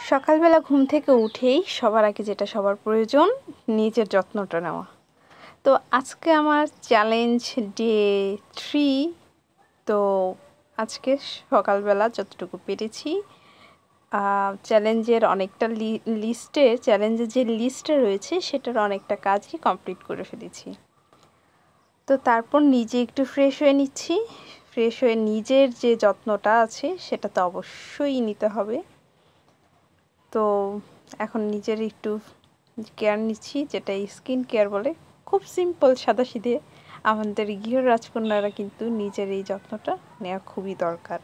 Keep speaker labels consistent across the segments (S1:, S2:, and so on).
S1: সকালবেলা ঘুম থেকে উঠেই সবার আগে যেটা সবার প্রয়োজন নিজের যত্নটা নেওয়া। তো আজকে আমার চ্যালেঞ্জ ডে 3। তো আজকে সকালবেলা যতটুকু পেরেছি চ্যালেঞ্জের অনেকটা চ্যালেঞ্জের যে লিস্টে রয়েছে সেটার অনেকটা কাজই কমপ্লিট করে ফেলেছি। তো তারপর নিজে একটু ফ্রেশ হয়ে নিচ্ছি। ফ্রেশ হয়ে নিজের যে যত্নটা আছে সেটা তো অবশ্যই নিতে হবে। তো এখন নিজের একটু কেয়ার নিচ্ছি, যেটা স্কিন কেয়ার বলে। খুব সিম্পল সাদাসিধে, আমাদের গৃহ রাজকন্যারা কিন্তু নিজের এই যত্নটা নেওয়া খুবই দরকার।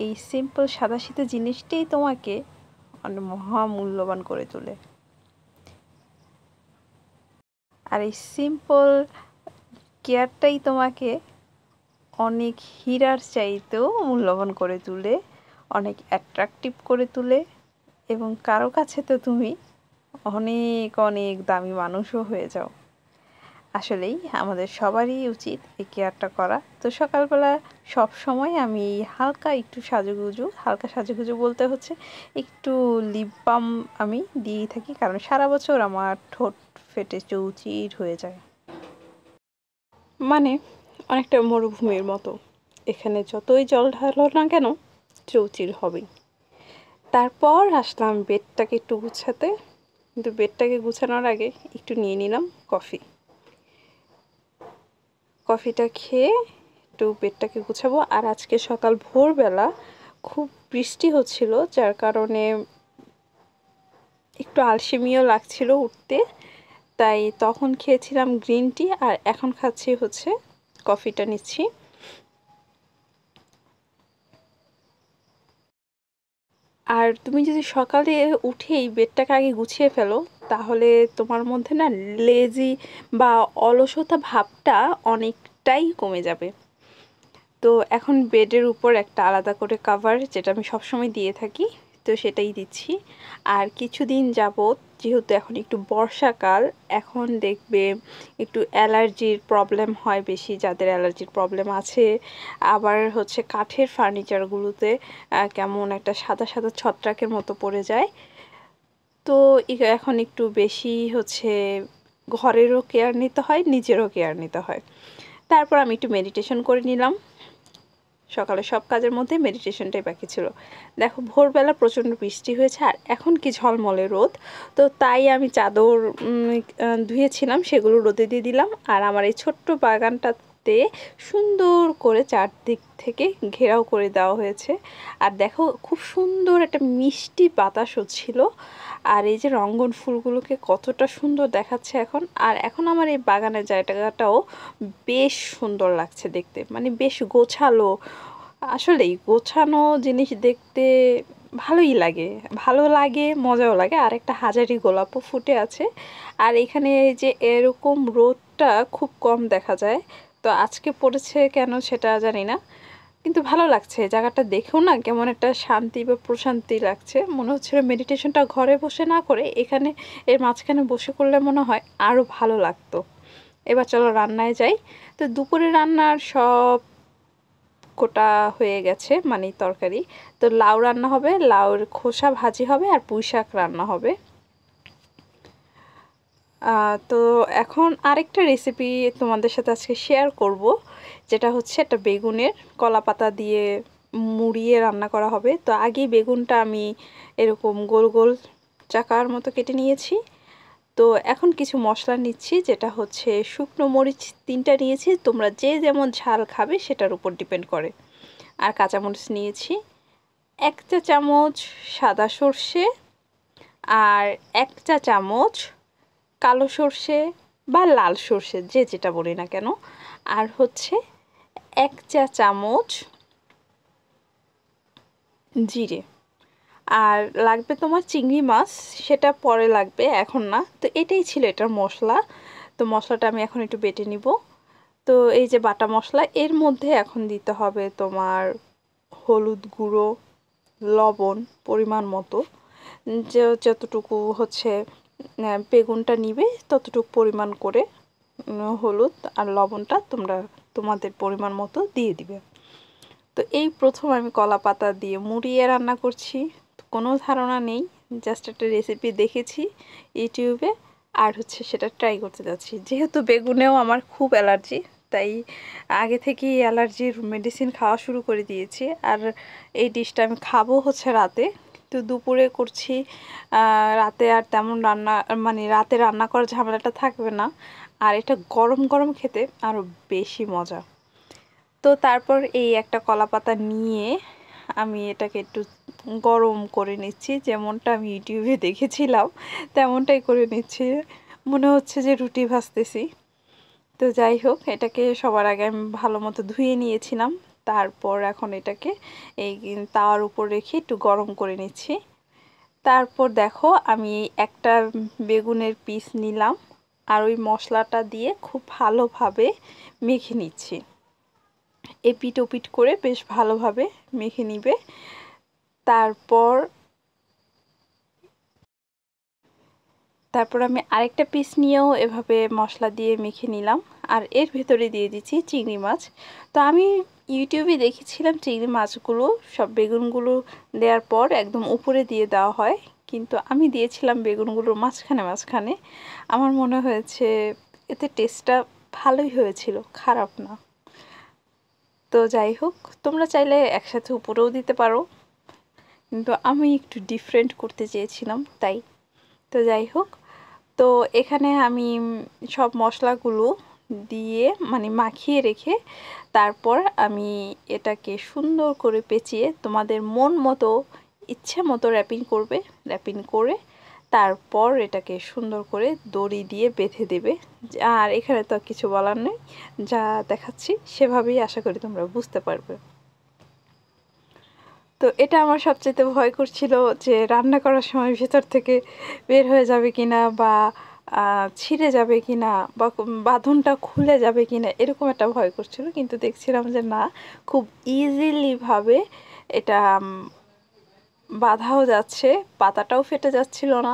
S1: এই সিম্পল সাদাসিধে জিনিসটাই তোমাকে অনেক মহামূল্যবান করে তোলে। আর এই সিম্পল কেয়ারটাই তোমাকে অনেক হীরার চাইতেও মূল্যবান করে তোলে, অনেক অ্যাট্রাকটিভ করে তোলে, এবং কারো কাছে তো তুমি অনেক অনেক দামি মানুষও হয়ে যাও। আসলেই আমাদের সবারই উচিত এই কেয়ারটা করা। তো সকালবেলা সব সময় আমি হালকা সাজুগুজু বলতে হচ্ছে একটু লিপ বাম আমি দিয়েই থাকি, কারণ সারা বছর আমার ঠোঁট ফেটে চৌচির হয়ে যায়। মানে অনেকটা মরুভূমির মতো, এখানে যতই জল ঢালো না কেন চৌচির হবেই। তারপর আসলাম বেডটাকে একটু গুছাতে, কিন্তু বেডটাকে গুছানোর আগে একটু নিয়ে নিলাম কফিটা খেয়ে একটু বেডটাকে গুছাবো। আর আজকে সকাল ভোরবেলা খুব বৃষ্টি হচ্ছিল, যার কারণে একটু আলসেমিও লাগছিল উঠতে, তাই তখন খেয়েছিলাম গ্রিন টি, আর এখন খাচ্ছি হচ্ছে কফিটা নিচ্ছি। আর তুমি যদি সকালে উঠেই বেডটাকে আগে গুছিয়ে ফেলো, তাহলে তোমার মধ্যে না লেজি বা অলসতা ভাবটা অনেকটাই কমে যাবে। তো এখন বেডের উপর একটা আলাদা করে কভার, যেটা আমি সবসময় দিয়ে থাকি, তো সেটাই দিচ্ছি। আর কিছুদিন যাবত যেহেতু এখন একটু বর্ষাকাল, এখন দেখবে একটু অ্যালার্জির প্রবলেম হয় বেশি, যাদের অ্যালার্জির প্রবলেম আছে। আবার হচ্ছে কাঠের ফার্নিচারগুলোতে কেমন একটা সাদা সাদা ছত্রাকের মতো পড়ে যায়। তো এখন একটু বেশি হচ্ছে ঘরেরও কেয়ার নিতে হয়, নিজেরও কেয়ার নিতে হয়। তারপর আমি একটু মেডিটেশন করে নিলাম। সকালে সব কাজের মধ্যে মেডিটেশনটাই বাকি ছিল। দেখো ভোরবেলা প্রচণ্ড বৃষ্টি হয়েছে, আর এখন কি ঝলমলে রোদ। তো তাই আমি চাদর ধুয়েছিলাম, সেগুলো রোদে দিয়ে দিলাম। আর আমার এই ছোট্ট বাগানটাতে সুন্দর করে চারদিক থেকে ঘেরাও করে দেওয়া হয়েছে। আর দেখো খুব সুন্দর একটা মিষ্টি বাতাস হচ্ছিল। আর এই যে রঙ্গন ফুলগুলোকে কতটা সুন্দর দেখাচ্ছে এখন। আর এখন আমার এই বাগানের জায়গাটাও বেশ সুন্দর লাগছে দেখতে, মানে বেশ গোছালো। আসলেই গোছানো জিনিস দেখতে ভালো লাগে, মজাও লাগে। আর একটা হাজারি গোলাপও ফুটে আছে। আর এখানে যে এরকম রোদটা খুব কম দেখা যায়, তো আজকে পড়েছে কেন সেটা জানি না, কিন্তু ভালো লাগছে জায়গাটা দেখেও না, কেমন একটা শান্তি বা প্রশান্তি লাগছে। মনে হচ্ছিল মেডিটেশনটা ঘরে বসে না করে এখানে এর মাঝখানে বসে করলে মনে হয় আরও ভালো লাগতো। এবার চলো রান্নায় যাই। তো দুপুরে রান্নার সব কোটা হয়ে গেছে, মানে তরকারি। তো লাউ রান্না হবে, লাউর খোসা ভাজি হবে, আর পুঁই শাক রান্না হবে। তো এখন আরেকটা রেসিপি তোমাদের সাথে আজকে শেয়ার করব, যেটা হচ্ছে একটা বেগুনের কলা পাতা দিয়ে মুড়িয়ে রান্না করা হবে। তো আগেই বেগুনটা আমি এরকম গোল গোল চাকার মতো কেটে নিয়েছি। তো এখন কিছু মশলা নিচ্ছি, যেটা হচ্ছে শুকনো মরিচ 3টা নিয়েছি, তোমরা যে যেমন ঝাল খাবে সেটার উপর ডিপেন্ড করে। আর কাঁচামরিচ নিয়েছি 1 চা চামচ সাদা সর্ষে, আর 1 চা চামচ কালো সর্ষে বা লাল সর্ষে, যে যেটা বলি না কেন। আর হচ্ছে 1 চা চামচ জিরে। আর লাগবে তোমার চিংড়ি মাছ, সেটা পরে লাগবে, এখন না। তো এটাই ছিল এটার মশলা। তো মশলাটা আমি এখন একটু বেটে নিব। তো এই যে বাটা মশলা, এর মধ্যে এখন দিতে হবে তোমার হলুদ গুঁড়ো, লবণ পরিমাণ মতো, যতটুকু হচ্ছে বেগুনটা নিবে ততটুকু পরিমাণ করে হলুদ আর লবণটা তোমরা তোমাদের পরিমাণ মতো দিয়ে দিবে। তো এই প্রথম আমি কলা পাতা দিয়ে মুড়িয়ে রান্না করছি। কোনো ধারণা নেই, জাস্ট একটা রেসিপি দেখেছি ইউটিউবে আর হচ্ছে সেটা ট্রাই করতে যাচ্ছি। যেহেতু বেগুনেও আমার খুব অ্যালার্জি, তাই আগে থেকেই অ্যালার্জির মেডিসিন খাওয়া শুরু করে দিয়েছি। আর এই ডিশটা আমি খাবো হচ্ছে রাতে, তো দুপুরে করছি। রাতে আর তেমন রান্না, মানে রাতে রান্না করার ঝামেলাটা থাকবে না, আর এটা গরম গরম খেতে আরও বেশি মজা। তো তারপর এই একটা কলাপাতা নিয়ে আমি এটাকে একটু গরম করে নিচ্ছি, যেমনটা আমি ইউটিউবে দেখেছিলাম তেমনটাই করে নিচ্ছি। মনে হচ্ছে যে রুটি ভাজতেছি। তো যাই হোক, এটাকে সবার আগে আমি ভালো মতো ধুয়ে নিয়েছিলাম। তারপর এখন এটাকে এই তাওয়ার উপর রেখে একটু গরম করে নিচ্ছি। তারপর দেখো আমি একটা বেগুনের পিস নিলাম আর ওই মশলাটা দিয়ে খুব ভালোভাবে মেখে নিচ্ছি। এপিট ওপিট করে বেশ ভালোভাবে মেখে নিবে। তারপর আমি আরেকটা পিস নিয়েও এভাবে মশলা দিয়ে মেখে নিলাম আর এর ভেতরে দিয়ে দিচ্ছি চিংড়ি মাছ। তো আমি ইউটিউবে দেখেছিলাম চিংড়ি মাছগুলো সব বেগুনগুলো দেওয়ার পর একদম উপরে দিয়ে দেওয়া হয়, কিন্তু আমি দিয়েছিলাম বেগুনগুলোর মাঝখানে মাঝখানে। আমার মনে হয়েছে এতে টেস্টটা ভালোই হয়েছিল, খারাপ না। তো যাই হোক, তোমরা চাইলে একসাথে উপরেও দিতে পারো, কিন্তু আমি একটু ডিফারেন্ট করতে চেয়েছিলাম তাই। তো যাই হোক, তো এখানে আমি সব মশলাগুলো দিয়ে মানে মাখিয়ে রেখে তারপর আমি এটাকে সুন্দর করে পেঁচিয়ে তোমাদের মন মতো ইচ্ছে মতো র্যাপিং করবে। র্যাপিং করে তারপর এটাকে সুন্দর করে দড়ি দিয়ে বেঁধে দেবে। আর এখানে তো কিছু বলার নেই, যা দেখাচ্ছি সেভাবেই আশা করি তোমরা বুঝতে পারবে। তো এটা আমার সবচেয়ে ভয় করছিল যে রান্না করার সময় ভেতর থেকে বের হয়ে যাবে কিনা, বা ছিঁড়ে যাবে কিনা, বা বাঁধনটা খুলে যাবে কিনা, এরকম একটা ভয় করছিল। কিন্তু দেখছিলাম যে না, খুব ইজিলিভাবে এটা বাঁধাও যাচ্ছে, পাতাটাও ফেটে যাচ্ছিল না।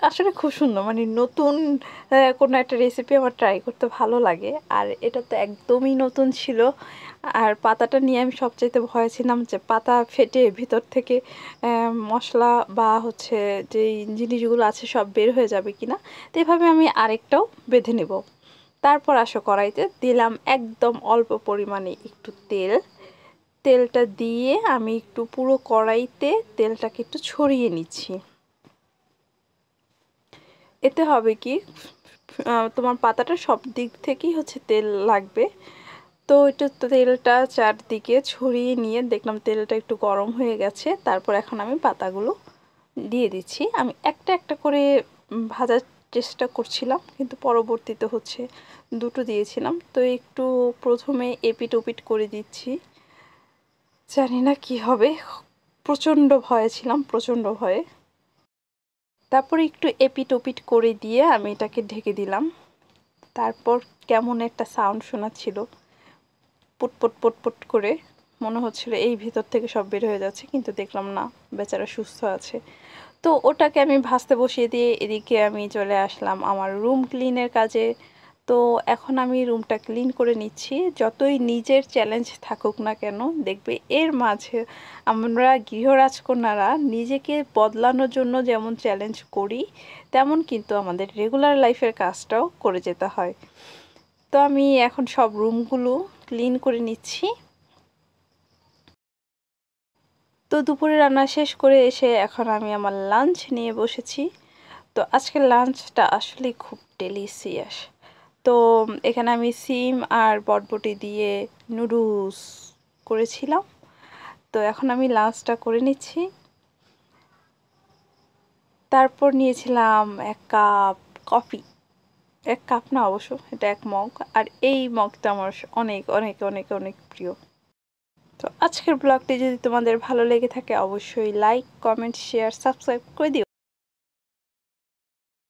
S1: আসলে খুব সুন্দর, মানে নতুন কোনো একটা রেসিপি আমার ট্রাই করতে ভালো লাগে, আর এটা তো একদমই নতুন ছিল। আর পাতাটা নিয়ে আমি সবচাইতে ভয় ছিলাম যে পাতা ফেটে ভিতর থেকে মশলা বা হচ্ছে যেই জিনিসগুলো আছে সব বের হয়ে যাবে কিনা। তো এভাবে আমি আরেকটাও বেঁধে নেব। তারপর আসো কড়াইতে দিলাম একদম অল্প পরিমাণে একটু তেল। তেলটা দিয়ে আমি একটু পুরো কড়াইতে তেলটাকে একটু ছড়িয়ে নিচ্ছি। এতে হবে কি, তোমার পাতাটা সব দিক থেকেই হচ্ছে তেল লাগবে। তো একটু তেলটা চারদিকে ছড়িয়ে নিয়ে দেখলাম তেলটা একটু গরম হয়ে গেছে। তারপর এখন আমি পাতাগুলো দিয়ে দিচ্ছি। আমি একটা একটা করে ভাজার চেষ্টা করছিলাম, কিন্তু পরবর্তীতে হচ্ছে দুটো দিয়েছিলাম। তো একটু প্রথমে এপিট ওপিট করে দিচ্ছি, জানি না কি হবে, প্রচণ্ড ভয়ে ছিলাম, প্রচণ্ড ভয়ে। তারপর একটু এপিট ওপিট করে দিয়ে আমি এটাকে ঢেকে দিলাম। তারপর কেমন একটা সাউন্ড শোনাচ্ছিল, পুটপুট পুটপুট করে, মনে হচ্ছিল এই ভিতর থেকে সব বের হয়ে যাচ্ছে, কিন্তু দেখলাম না, বেচারা সুস্থ আছে। তো ওটাকে আমি ভাজতে বসিয়ে দিয়ে এদিকে আমি চলে আসলাম আমার রুম ক্লিনের কাজে। তো এখন আমি রুমটা ক্লিন করে নিচ্ছি। যতই নিজের চ্যালেঞ্জ থাকুক না কেন, দেখবে এর মাঝে আমরা গৃহরাজকন্যারা নিজেকে বদলানোর জন্য যেমন চ্যালেঞ্জ করি, তেমন কিন্তু আমাদের রেগুলার লাইফের কাজটাও করে যেতে হয়। তো আমি এখন সব রুমগুলো ক্লিন করে নিচ্ছি। তো দুপুরে রান্না শেষ করে এসে এখন আমি আমার লাঞ্চ নিয়ে বসেছি। তো আজকের লাঞ্চটা আসলে খুব ডেলিশিয়াস। তো এখানে আমি সিম আর বটবটি দিয়ে নুডলস করেছিলাম। তো এখন আমি লাঞ্চটা করে নিচ্ছি। তারপর নিয়েছিলাম 1 কাপ কফি। 1 কাপ না, অবশ্য এটা 1 মগ। আর এই মগটা আমার অনেক অনেক অনেক অনেক প্রিয়। তো আজকের ব্লগটি যদি তোমাদের ভালো লেগে থাকে, অবশ্যই লাইক, কমেন্ট, শেয়ার, সাবস্ক্রাইব করে দিও।